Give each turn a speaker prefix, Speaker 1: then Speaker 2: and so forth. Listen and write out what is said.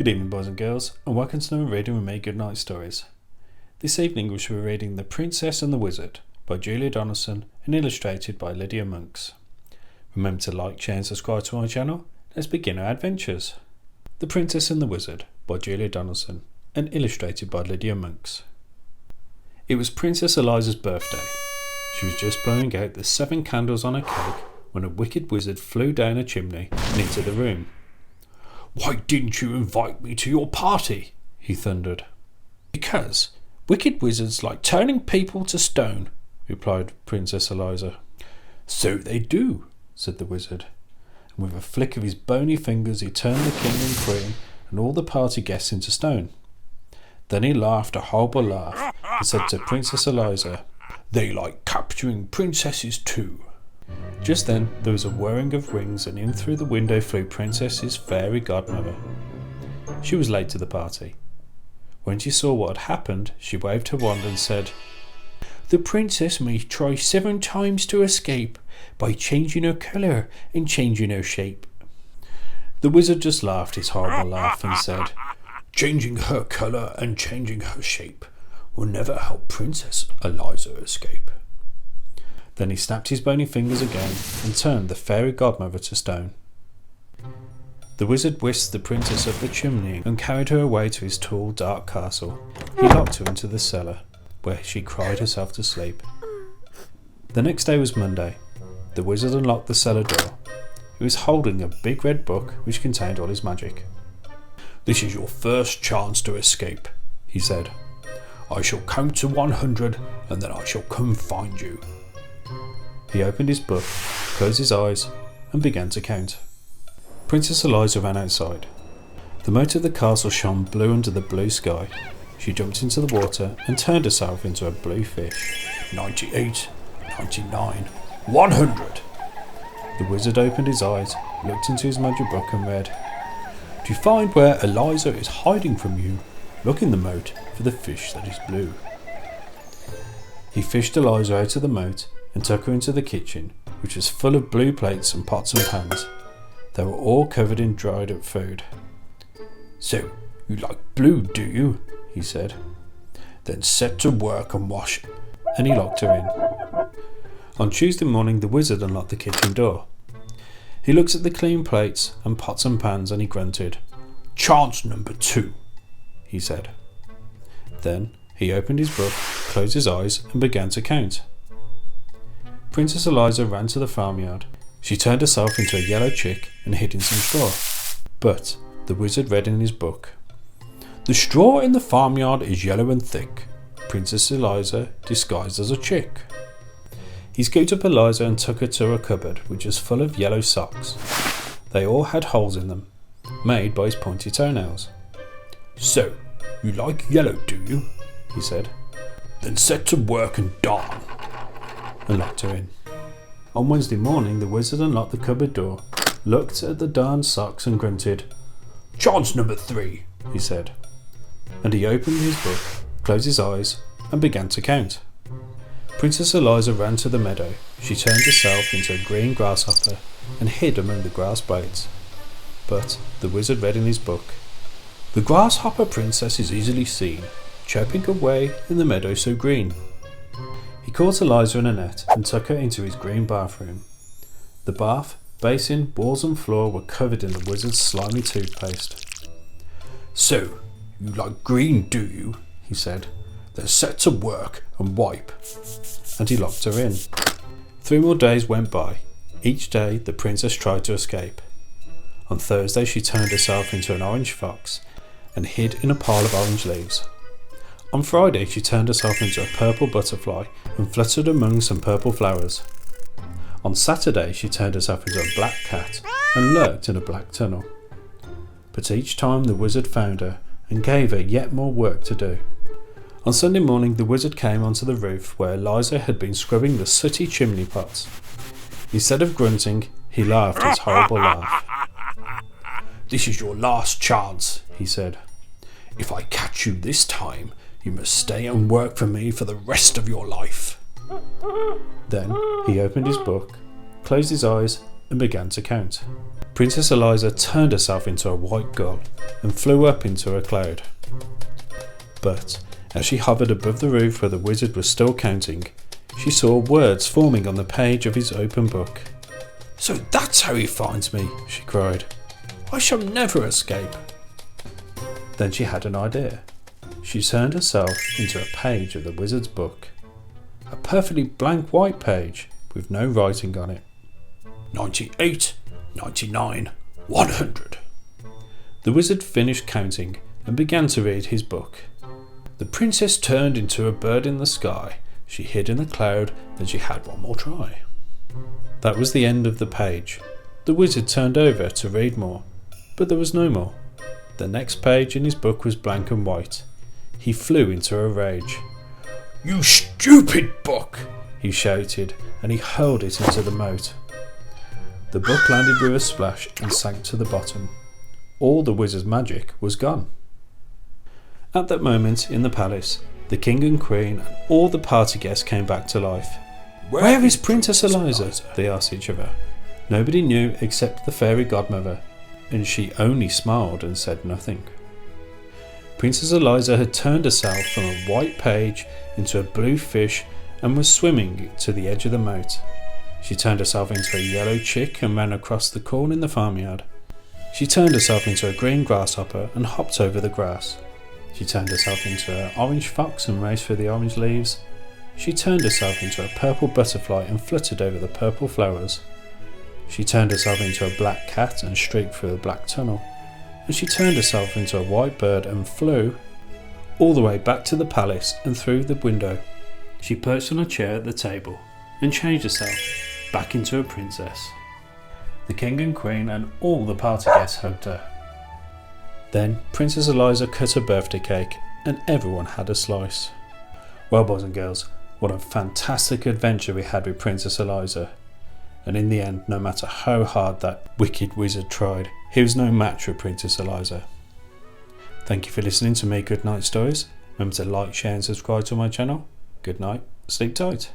Speaker 1: Good evening, boys and girls, and welcome to another Reading with Me Goodnight Stories. This evening we shall be reading The Princess and the Wizard by Julia Donaldson and illustrated by Lydia Monks. Remember to like, share and subscribe to our channel. Let's begin our adventures. The Princess and the Wizard by Julia Donaldson and illustrated by Lydia Monks. It was Princess Eliza's birthday. She was just blowing out the 7 candles on her cake when a wicked wizard flew down a chimney and into the room. "Why didn't you invite me to your party?" he thundered. "Because wicked wizards like turning people to stone," replied Princess Eliza. "So they do," said the wizard, and with a flick of his bony fingers he turned the king and queen and all the party guests into stone. Then he laughed a horrible laugh and said to Princess Eliza, "They like capturing princesses too." Just then there was a whirring of wings and in through the window flew Princess's fairy godmother. She was late to the party. When she saw what had happened, she waved her wand and said, "The princess may try 7 times to escape by changing her colour and changing her shape." The wizard just laughed his horrible laugh and said, "Changing her colour and changing her shape will never help Princess Eliza escape." Then he snapped his bony fingers again and turned the fairy godmother to stone. The wizard whisked the princess up the chimney and carried her away to his tall, dark castle. He locked her into the cellar, where she cried herself to sleep. The next day was Monday. The wizard unlocked the cellar door. He was holding a big red book which contained all his magic. "This is your first chance to escape," he said. "I shall count to 100 and then I shall come find you." He opened his book, closed his eyes, and began to count. Princess Eliza ran outside. The moat of the castle shone blue under the blue sky. She jumped into the water and turned herself into a blue fish. 98, 99, 100. The wizard opened his eyes, looked into his magic book and read, "To find where Eliza is hiding from you, look in the moat for the fish that is blue." He fished Eliza out of the moat and took her into the kitchen, which was full of blue plates and pots and pans. They were all covered in dried up food. "So, you like blue, do you?" he said. "Then set to work and wash," and he locked her in. On Tuesday morning the wizard unlocked the kitchen door. He looked at the clean plates and pots and pans and he grunted. "Chance number 2, he said. Then he opened his book, closed his eyes and began to count. Princess Eliza ran to the farmyard. She turned herself into a yellow chick and hid in some straw. But the wizard read in his book, "The straw in the farmyard is yellow and thick. Princess Eliza disguised as a chick." He scooped up Eliza and took her to a cupboard which was full of yellow socks. They all had holes in them, made by his pointy toenails. "So, you like yellow, do you?" he said. "Then set to work and darn," and locked her in. On Wednesday morning the wizard unlocked the cupboard door, looked at the darned socks and grunted. "Chance number 3, he said. And he opened his book, closed his eyes and began to count. Princess Eliza ran to the meadow. She turned herself into a green grasshopper and hid among the grass blades. But the wizard read in his book, "The grasshopper princess is easily seen, chirping away in the meadow so green." He caught Eliza in a net and took her into his green bathroom. The bath, basin, walls and floor were covered in the wizard's slimy toothpaste. "So, you like green, do you?" he said. "Then set to work and wipe." And he locked her in. 3 more days went by. Each day the princess tried to escape. On Thursday she turned herself into an orange fox and hid in a pile of orange leaves. On Friday she turned herself into a purple butterfly and fluttered among some purple flowers. On Saturday she turned herself into a black cat and lurked in a black tunnel. But each time the wizard found her and gave her yet more work to do. On Sunday morning the wizard came onto the roof where Eliza had been scrubbing the sooty chimney pots. Instead of grunting, he laughed his horrible laugh. "This is your last chance," he said. "If I catch you this time, you must stay and work for me for the rest of your life." Then he opened his book, closed his eyes and began to count. Princess Eliza turned herself into a white gull and flew up into a cloud. But as she hovered above the roof where the wizard was still counting, she saw words forming on the page of his open book. "So that's how he finds me," she cried. "I shall never escape." Then she had an idea. She turned herself into a page of the wizard's book. A perfectly blank white page with no writing on it. 98, 99, 100. The wizard finished counting and began to read his book. The princess turned into a bird in the sky. She hid in the cloud and she had one more try. That was the end of the page. The wizard turned over to read more, but there was no more. The next page in his book was blank and white. He flew into a rage. "You stupid book!" he shouted, and he hurled it into the moat. The book landed with a splash and sank to the bottom. All the wizard's magic was gone. At that moment in the palace, the king and queen and all the party guests came back to life. "Where is Princess Eliza?" they asked each other. Nobody knew except the fairy godmother, and she only smiled and said nothing. Princess Eliza had turned herself from a white page into a blue fish and was swimming to the edge of the moat. She turned herself into a yellow chick and ran across the corn in the farmyard. She turned herself into a green grasshopper and hopped over the grass. She turned herself into an orange fox and raced through the orange leaves. She turned herself into a purple butterfly and fluttered over the purple flowers. She turned herself into a black cat and streaked through the black tunnel. And she turned herself into a white bird and flew all the way back to the palace and through the window. She perched on a chair at the table and changed herself back into a princess. The king and queen and all the party guests hugged her. Then Princess Eliza cut a birthday cake and everyone had a slice. Well, boys and girls, what a fantastic adventure we had with Princess Eliza. And in the end, no matter how hard that wicked wizard tried, he was no match for Princess Eliza. Thank you for listening to me Good Night Stories. Remember to like, share and subscribe to my channel. Good night, sleep tight.